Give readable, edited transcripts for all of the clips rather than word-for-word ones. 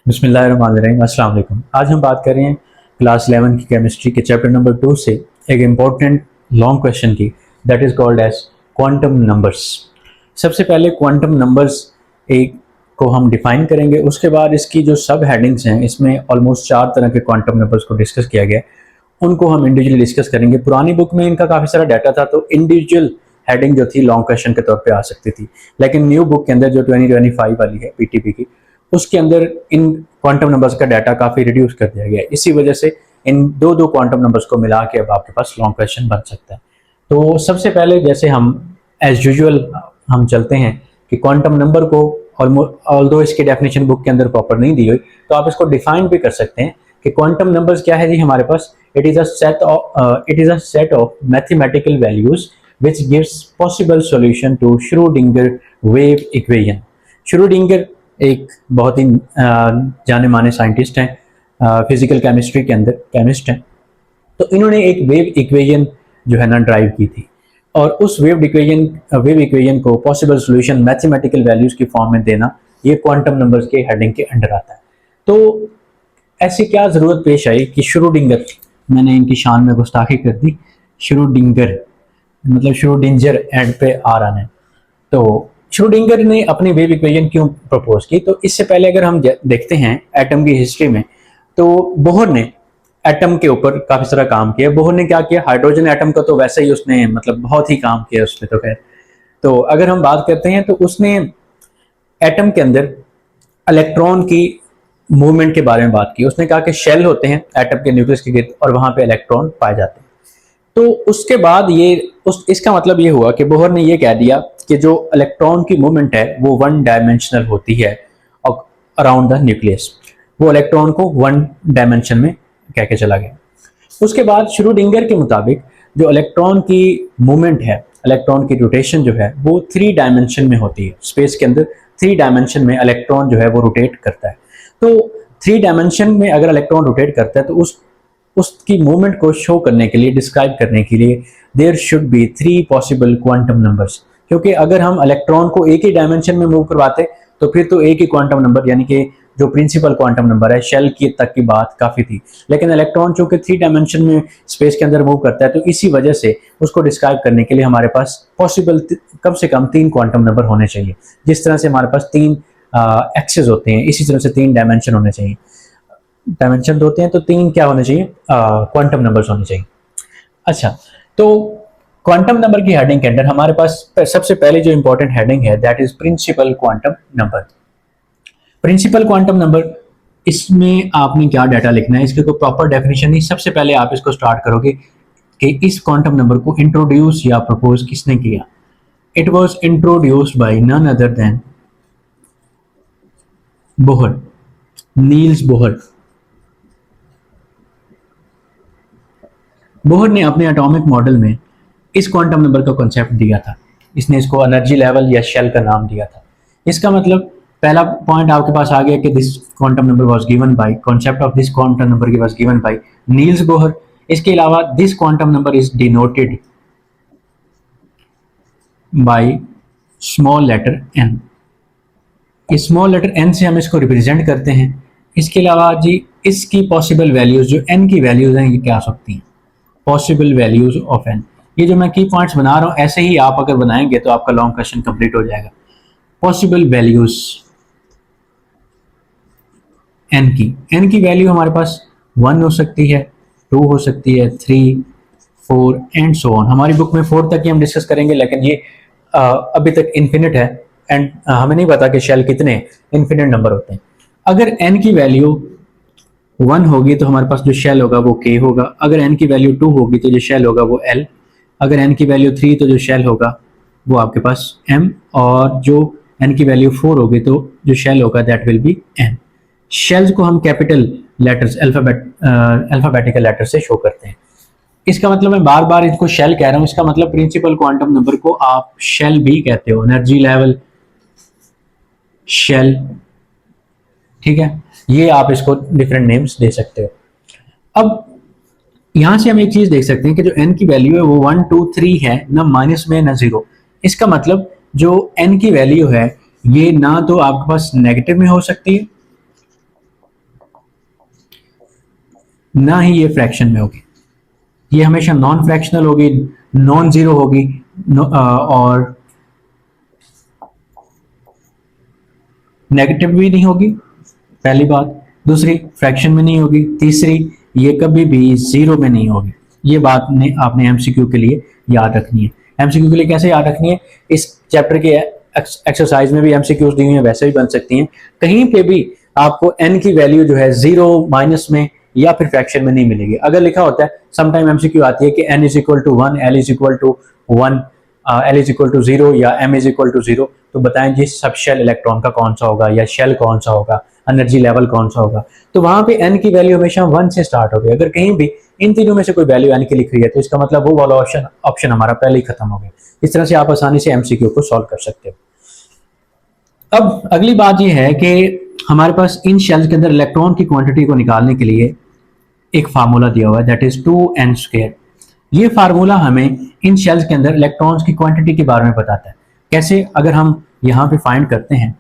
बिस्मिल्लाहिर्रहमानिर्रहीम। अस्सलाम वालेकुम। आज हम बात कर रहे हैं क्लास 11 की केमिस्ट्री के चैप्टर नंबर 2 से एक इम्पॉर्टेंट लॉन्ग क्वेश्चन की, that is called as quantum numbers. सबसे पहले क्वांटम नंबर्स एक को हम डिफाइन करेंगे, उसके बाद इसकी जो सब हेडिंग्स हैं इसमें ऑलमोस्ट 4 तरह के क्वांटम नंबर्स को डिस्कस किया गया है, उनको हम इंडिविजुअली डिस्कस करेंगे। पुरानी बुक में इनका काफ़ी सारा डाटा था, तो इंडिविजुअल हेडिंग जो थी लॉन्ग क्वेश्चन के तौर पे आ सकती थी, लेकिन न्यू बुक के अंदर जो 2025 वाली है पीटीपी की, उसके अंदर इन क्वांटम नंबर्स का डाटा काफ़ी रिड्यूस कर दिया गया है। इसी वजह से इन दो दो क्वांटम नंबर्स को मिला के अब आपके पास लॉन्ग क्वेश्चन बन सकता है। तो सबसे पहले जैसे हम एज यूजुअल हम चलते हैं कि क्वांटम नंबर को, ऑल्दो इसकी डेफिनेशन बुक के अंदर प्रॉपर नहीं दी हुई, तो आप इसको डिफाइन भी कर सकते हैं कि क्वांटम नंबर्स क्या है जी हमारे पास। It is a set of mathematical values which gives possible solution to Schrödinger wave equation। Schrödinger एक बहुत ही जाने माने साइंटिस्ट हैं, फिजिकल केमिस्ट्री के अंदर केमिस्ट हैं। तो इन्होंने एक वेव इक्वेशन जो है ना ड्राइव की थी, और उस वेव इक्वेशन को पॉसिबल सॉल्यूशन मैथमेटिकल वैल्यूज की फॉर्म में देना, ये क्वांटम नंबर्स के हेडिंग के अंडर आता है। तो ऐसी क्या ज़रूरत पेश आई कि श्रोडिंगर, मैंने इनकी शान में गुस्ताखी कर दी, श्रोडिंगर मतलब श्रोडिंजर एंड पे आ रहा है। तो श्रोडिंगर ने अपनी वेव इक्वेशन क्यों प्रपोज की, तो इससे पहले अगर हम देखते हैं एटम की हिस्ट्री में, तो बोहर ने एटम के ऊपर काफी सारा काम किया। बोहर ने क्या किया, हाइड्रोजन एटम का तो वैसे ही उसने मतलब बहुत ही काम किया उसने, तो खैर। तो अगर हम बात करते हैं तो उसने एटम के अंदर इलेक्ट्रॉन की मूवमेंट के बारे में बात की। उसने कहा कि शेल होते हैं एटम के न्यूक्लियस के गिर्द और वहां पे इलेक्ट्रॉन पाए जाते हैं। तो उसके बाद इसका मतलब ये हुआ कि बोहर ने ये कह दिया कि जो इलेक्ट्रॉन की मूवमेंट है वो वन डायमेंशनल होती है अराउंड द न्यूक्लियस। वो इलेक्ट्रॉन को वन डायमेंशन में कह के चला गया। उसके बाद श्रोडिंगर के मुताबिक जो इलेक्ट्रॉन की मूवमेंट है, इलेक्ट्रॉन की रोटेशन जो है वो 3 डायमेंशन में होती है। स्पेस के अंदर 3 डायमेंशन में इलेक्ट्रॉन जो है वो रोटेट करता है। तो 3 डायमेंशन में अगर इलेक्ट्रॉन रोटेट करता है तो उसकी मूवमेंट को शो करने के लिए, डिस्क्राइब करने के लिए there should be 3 possible quantum numbers. क्योंकि अगर हम इलेक्ट्रॉन को एक ही डायमेंशन में मूव करवाते तो फिर तो एक ही क्वांटम नंबर, यानी कि जो प्रिंसिपल क्वांटम नंबर है शेल की तक की बात काफ़ी थी। लेकिन इलेक्ट्रॉन चूंकि 3 डायमेंशन में स्पेस के अंदर मूव करता है, तो इसी वजह से उसको डिस्क्राइब करने के लिए हमारे पास पॉसिबल कम से कम 3 क्वांटम नंबर होने चाहिए। जिस तरह से हमारे पास 3 एक्सेस होते हैं, इसी तरह से 3 डायमेंशन होने चाहिए। डायमेंशन होते हैं तो 3 क्या होने चाहिए, क्वांटम नंबर्स होने चाहिए। अच्छा, तो क्वांटम नंबर की हेडिंग के अंदर हमारे पास सबसे पहले जो इंपॉर्टेंट हेडिंग है that is principal quantum number. Principal quantum number, इसमें आपने क्या डाटा लिखना है, इसकी कोई प्रॉपर डेफिनेशन नहीं। सबसे पहले आप इसको स्टार्ट करोगे कि इस क्वांटम नंबर को इंट्रोड्यूस या प्रपोज किसने किया। It was introduced by none other than Bohr, Niels Bohr. Bohr ने अपने एटॉमिक मॉडल में इस क्वांटम नंबर का कॉन्सेप्ट दिया था। इसने इसको एनर्जी लेवल या शेल का नाम दिया था। इसका मतलब पहला पॉइंट आपके पास आ गया कि this quantum number was given by, concept of this quantum number was given by Niels Bohr. इसके अलावा this quantum number is denoted by small letter n. इस स्मॉल लेटर एन से हम इसको रिप्रेजेंट करते हैं। इसके अलावा जी इसकी पॉसिबल वैल्यूज, जो एन की वैल्यूज हैं, ये क्या हो सकती हैं, पॉसिबल वैल्यूज ऑफ एन। ये जो मैं की पॉइंट्स बना रहा हूँ, ऐसे ही आप अगर बनाएंगे तो आपका लॉन्ग क्वेश्चन कंप्लीट हो जाएगा। पॉसिबल वैल्यूज एन की वैल्यू हमारे पास 1 हो सकती है, 2 हो सकती है, 3, 4 एंड सो ऑन। हमारी बुक में 4 तक ही हम डिस्कस करेंगे, लेकिन ये अभी तक इन्फिनिट है एंड हमें नहीं पता कि शेल कितने इन्फिनिट नंबर होते हैं। अगर एन की वैल्यू 1 होगी तो हमारे पास जो शेल होगा वो k होगा। अगर n की वैल्यू 2 होगी तो जो शेल होगा वो l। अगर n की वैल्यू 3 तो जो शेल होगा वो आपके पास m। और जो n की वैल्यू 4 होगी तो जो शेल होगा that will be n। Shells को हम कैपिटल लेटर्स, अल्फाबेटिकल लेटर से शो करते हैं। इसका मतलब मैं बार बार इसको शेल कह रहा हूँ, इसका मतलब प्रिंसिपल क्वांटम नंबर को आप शेल भी कहते हो, एनर्जी लेवल शेल, ठीक है। ये आप इसको डिफरेंट नेम्स दे सकते हो। अब यहां से हम एक चीज देख सकते हैं कि जो n की वैल्यू है वो 1, 2, 3 है, ना माइनस में ना जीरो। इसका मतलब जो n की वैल्यू है ये ना तो आपके पास नेगेटिव में हो सकती है ना ही ये फ्रैक्शन में होगी, ये हमेशा नॉन फ्रैक्शनल होगी, नॉन जीरो होगी, और नेगेटिव भी नहीं होगी, पहली बात। दूसरी, फ्रैक्शन में नहीं होगी। तीसरी, ये कभी भी जीरो में नहीं होगी। ये बात ने आपने एमसीक्यू के लिए याद रखनी है। एमसीक्यू के लिए कैसे याद रखनी है, इस चैप्टर के एक्सरसाइज में भी एमसीक्यूज दी हुई हैं, वैसे भी बन सकती हैं। कहीं पे भी आपको एन की वैल्यू जो है जीरो, माइनस में या फिर फ्रैक्शन में नहीं मिलेगी। अगर लिखा होता है, समटाइम एमसीक्यू आती है कि n is equal to 1, l is equal to 1, l is equal to 0 या m इज इक्वल टू 0, तो बताएं जी सब शेल इलेक्ट्रॉन का कौन सा होगा या शेल कौन सा होगा, एनर्जी लेवल कौन सा होगा। तो वहां पे n की वैल्यू हमेशा 1 से स्टार्ट होगी। अगर कहीं भी इन तीनों में से कोई वैल्यू n की लिख रही है तो इसका मतलब वो वाला ऑप्शन हमारा पहले ही खत्म हो गया। इस तरह से आप आसानी से एमसीक्यू को सॉल्व कर सकते हो। अब अगली बात यह है कि हमारे पास इन शेल्स के अंदर इलेक्ट्रॉन की क्वांटिटी को निकालने के लिए एक फार्मूला दिया हुआ है, दैट इज 2n²। ये फार्मूला हमें इन शेल्स के अंदर इलेक्ट्रॉन्स की क्वांटिटी के बारे में बताता है। कैसे, अगर हम यहाँ पे फाइंड करते हैं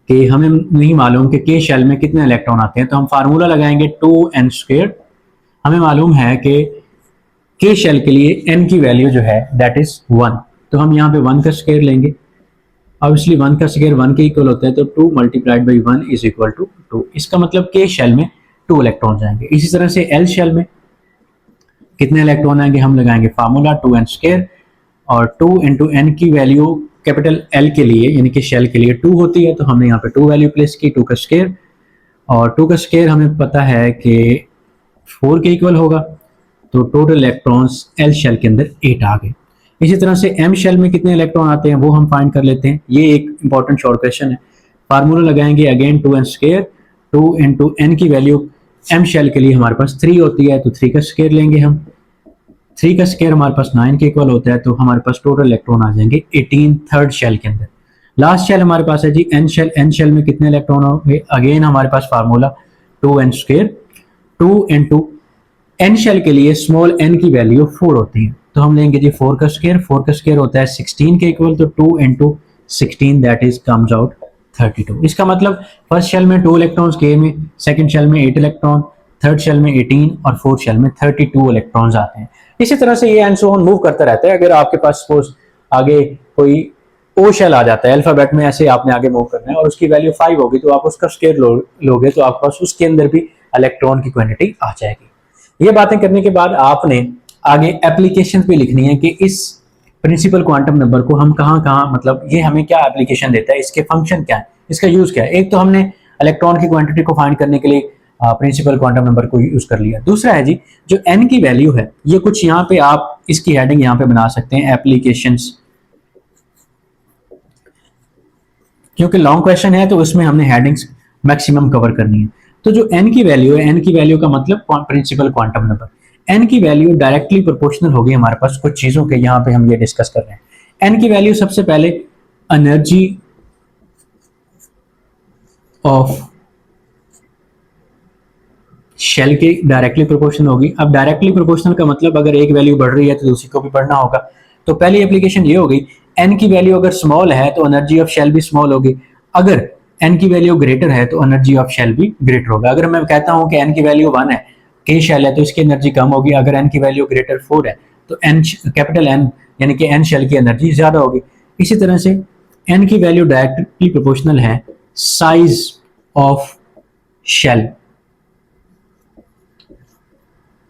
कि हमें नहीं मालूम कि के शेल में कितने इलेक्ट्रॉन आते हैं, तो हम फार्मूला लगाएंगे 2n²। हमें मालूम है कि के शेल के लिए n की वैल्यू जो है दैट इज 1, तो हम यहाँ पे 1 का स्क्वायर लेंगे। ऑब्वियसली 1 का स्क्वायर 1 के इक्वल होता है, तो 2 multiplied by 1 is equal to 2। इसका मतलब के शेल में 2 इलेक्ट्रॉन आएंगे। इसी तरह से एल शेल में कितने इलेक्ट्रॉन आएंगे, हम लगाएंगे फार्मूला 2n², और 2 इंटू एन की वैल्यू कैपिटल एल के लिए यानी कि शेल के लिए 2 होती है, तो हमने यहाँ पे 2 वैल्यू प्लेस की, 2 का स्क्वायर, और 2 का स्क्वायर हमें पता है कि 4 के इक्वल होगा, तो टोटल इलेक्ट्रॉन्स एल शेल के अंदर 8 आ गए। इसी तरह से एम शेल में कितने इलेक्ट्रॉन आते हैं वो हम फाइंड कर लेते हैं। ये एक इंपॉर्टेंट शॉर्ट क्वेश्चन है। फार्मूला लगाएंगे अगेन 2n², 2 इंटू एन की वैल्यू एम शेल के लिए हमारे पास 3 होती है, तो 3 का स्क्वायर लेंगे हम। 3 का स्क्वायर हमारे पास 9 के इक्वल होता है, तो हमारे पास टोटल इलेक्ट्रॉन आ जाएंगे 18 थर्ड शेल के अंदर। लास्ट शेल हमारे पास है जी एन शेल। एन शेल में कितने इलेक्ट्रॉन होंगे, अगेन हमारे पास formula 2n², 2 into N shell के लिए स्मॉल एन की वैल्यू 4 होती है, तो हम लेंगे जी 4 का स्क्वायर। 4 का स्क्वायर होता है 16 के इक्वल, तो 2 into 16 that is comes out 32। इसका मतलब फर्स्ट शेल में 2 इलेक्ट्रॉन्स के में, सेकंड शेल में 8 इलेक्ट्रॉन, थर्ड शेल में 18 और फोर्थ शेल में 32 इलेक्ट्रॉन्स आते हैं। इसी तरह से ये एंड सो ऑन मूव करता रहता है। अगर आपके पास सपोज आगे कोई ओ शेल आ जाता है अल्फाबेट में, ऐसे आपने आगे मूव करना है और उसकी वैल्यू 5 होगी, तो आप उसका स्क्वायर लोगे तो आपके पास उसके अंदर भी इलेक्ट्रॉन की क्वांटिटी आ जाएगी। ये बातें करने के बाद आपने आगे एप्लीकेशन भी लिखनी है कि इस प्रिंसिपल क्वांटम नंबर को हम कहाँ मतलब ये हमें क्या एप्लीकेशन देता है, इसके फंक्शन क्या है, इसका यूज क्या है। एक तो हमने इलेक्ट्रॉन की क्वांटिटी को फाइंड करने के लिए प्रिंसिपल क्वांटम नंबर को यूज कर लिया। दूसरा है जी जो एन की वैल्यू है, ये कुछ यहाँ पे आप इसकी हेडिंग यहाँ पे बना सकते हैं एप्लीकेशंस, क्योंकि लॉन्ग क्वेश्चन है तो उसमें हमने हेडिंग्स मैक्सिमम कवर करनी है। तो जो एन की वैल्यू है, एन की वैल्यू का मतलब प्रिंसिपल क्वांटम नंबर, एन की वैल्यू डायरेक्टली प्रोपोर्शनल होगी हमारे पास कुछ चीजों के, यहाँ पे हम ये डिस्कस कर रहे हैं। एन की वैल्यू सबसे पहले एनर्जी ऑफ शेल के डायरेक्टली प्रोपोर्शनल होगी। अब डायरेक्टली प्रोपोर्शनल का मतलब अगर एक वैल्यू बढ़ रही है तो दूसरी को भी बढ़ना होगा। तो पहली एप्लीकेशन ये होगी, एन की वैल्यू अगर स्मॉल है तो एनर्जी ऑफ शेल भी स्मॉल होगी। अगर एन की वैल्यू ग्रेटर है तो एनर्जी ऑफ शेल भी ग्रेटर होगा। अगर मैं कहता हूं कि एन की वैल्यू 1 है, के शेल है, तो इसकी एनर्जी कम होगी। अगर एन की वैल्यू ग्रेटर 4 है तो एन कैपिटल एन यानी कि एन शेल की एनर्जी ज्यादा होगी। इसी तरह से एन की वैल्यू डायरेक्टली प्रोपोर्शनल है साइज ऑफ शेल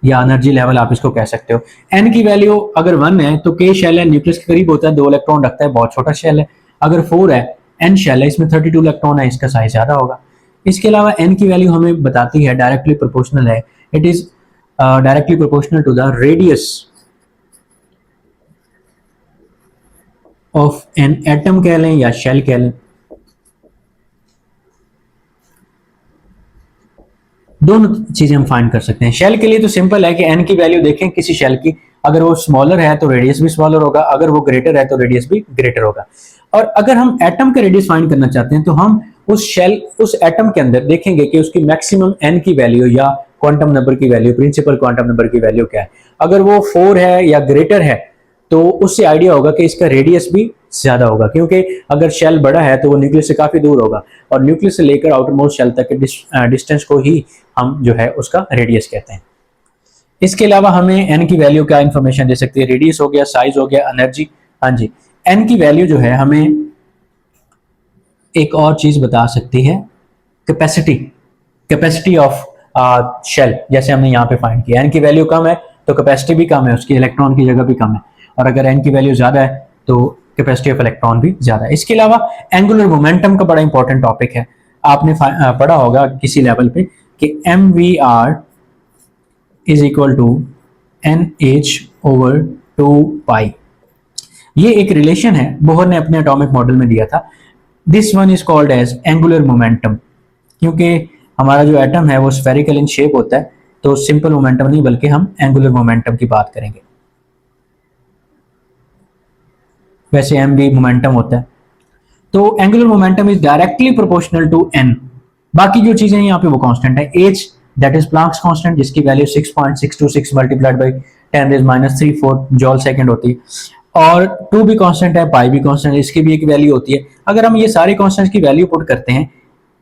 या एनर्जी लेवल आप इसको कह सकते हो। एन की वैल्यू अगर 1 है तो के शेल है, न्यूक्लियस के करीब होता है, 2 इलेक्ट्रॉन रखता है, बहुत छोटा शेल है। अगर 4 है, एन शेल है, इसमें 32 इलेक्ट्रॉन है, इसका साइज ज्यादा होगा। इसके अलावा एन की वैल्यू हमें बताती है डायरेक्टली प्रोपोर्शनल है, it is directly proportional to the radius of an atom कह लें या शेल कह लें। दोनों चीजें हम फाइंड कर सकते हैं। शेल के लिए तो सिंपल है कि एन की वैल्यू देखें किसी शेल की, अगर वो स्मॉलर है तो रेडियस भी स्मॉलर होगा, अगर वो ग्रेटर है तो रेडियस भी ग्रेटर होगा। और अगर हम एटम का रेडियस फाइंड करना चाहते हैं तो हम उस शेल उस एटम के अंदर देखेंगे कि उसकी मैक्सिमम एन की वैल्यू या क्वांटम नंबर की वैल्यू, प्रिंसिपल क्वांटम नंबर की वैल्यू क्या है। अगर वो 4 है या ग्रेटर है तो उससे आइडिया होगा कि इसका रेडियस भी ज्यादा होगा, क्योंकि अगर शेल बड़ा है तो वो न्यूक्लियस से काफी दूर होगा और न्यूक्लियस से लेकर आउटर मोस्ट शेल तक के डिस्टेंस को ही हम जो है उसका रेडियस कहते हैं। इसके अलावा हमें एन की वैल्यू क्या इंफॉर्मेशन दे सकती है, रेडियस हो गया, साइज हो गया, एनर्जी। हाँ जी, एन की वैल्यू जो है हमें एक और चीज बता सकती है, कैपेसिटी, कैपेसिटी ऑफ शेल। जैसे हमने यहाँ पे फाइंड किया एन की वैल्यू कम है तो कैपेसिटी भी कम है, उसकी इलेक्ट्रॉन की जगह भी कम है, और अगर एन की वैल्यू ज्यादा है तो कैपेसिटी ऑफ इलेक्ट्रॉन भी ज्यादा है। इसके अलावा एंगुलर मोमेंटम का बड़ा इंपॉर्टेंट टॉपिक है, आपने पढ़ा होगा किसी लेवल पे कि m v r is equal to n h over 2 pi. ये एक रिलेशन है, बोहर ने अपने एटॉमिक मॉडल में दिया था। This one is called as angular momentum, क्योंकि हमारा जो एटम है वो स्फेरिकल इन शेप होता है, तो सिंपल मोमेंटम नहीं बल्कि हम एंगुलर मोमेंटम की बात करेंगे। वैसे एम भी मोमेंटम होता है, तो angular momentum is directly proportional to N. बाकी जो चीजें यहाँ पे वो कांस्टेंट है। H that is Planck's constant, जिसकी value 6.626 multiplied by 10⁻³ joule second होती है, और 2 भी कांस्टेंट है, पाई भी कांस्टेंट है, इसकी भी एक वैल्यू होती है। अगर हम ये सारे कांस्टेंट्स की वैल्यू पुट करते हैं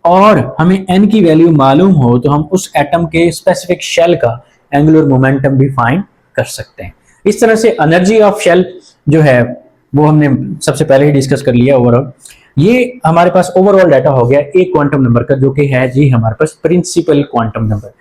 और हमें एन की वैल्यू मालूम हो तो हम उस एटम के स्पेसिफिक शेल का एंगुलर मोमेंटम भी फाइंड कर सकते हैं। इस तरह से एनर्जी ऑफ शेल जो है वो हमने सबसे पहले ही डिस्कस कर लिया ओवरऑल। ये हमारे पास ओवरऑल डाटा हो गया एक क्वांटम नंबर का, जो कि है जी हमारे पास प्रिंसिपल क्वांटम नंबर।